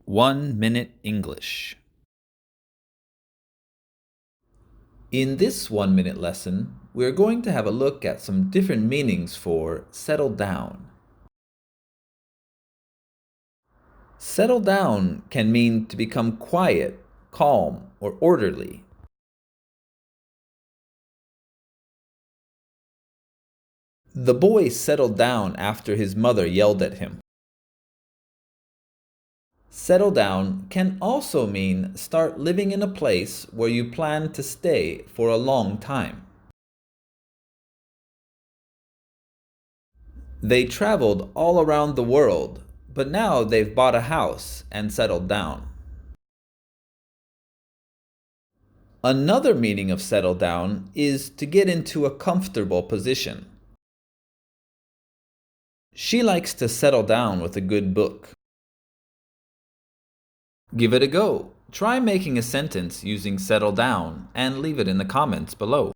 1 Minute English. In this 1-minute lesson, we're going to have a look at some different meanings for settle down. Settle down can mean to become quiet, calm, or orderly. The boy settled down after his mother yelled at him. Settle down can also mean start living in a place where you plan to stay for a long time. They traveled all around the world, but now they've bought a house and settled down. Another meaning of settle down is to get into a comfortable position. She likes to settle down with a good book. Give it a go. Try making a sentence using settle down and leave it in the comments below.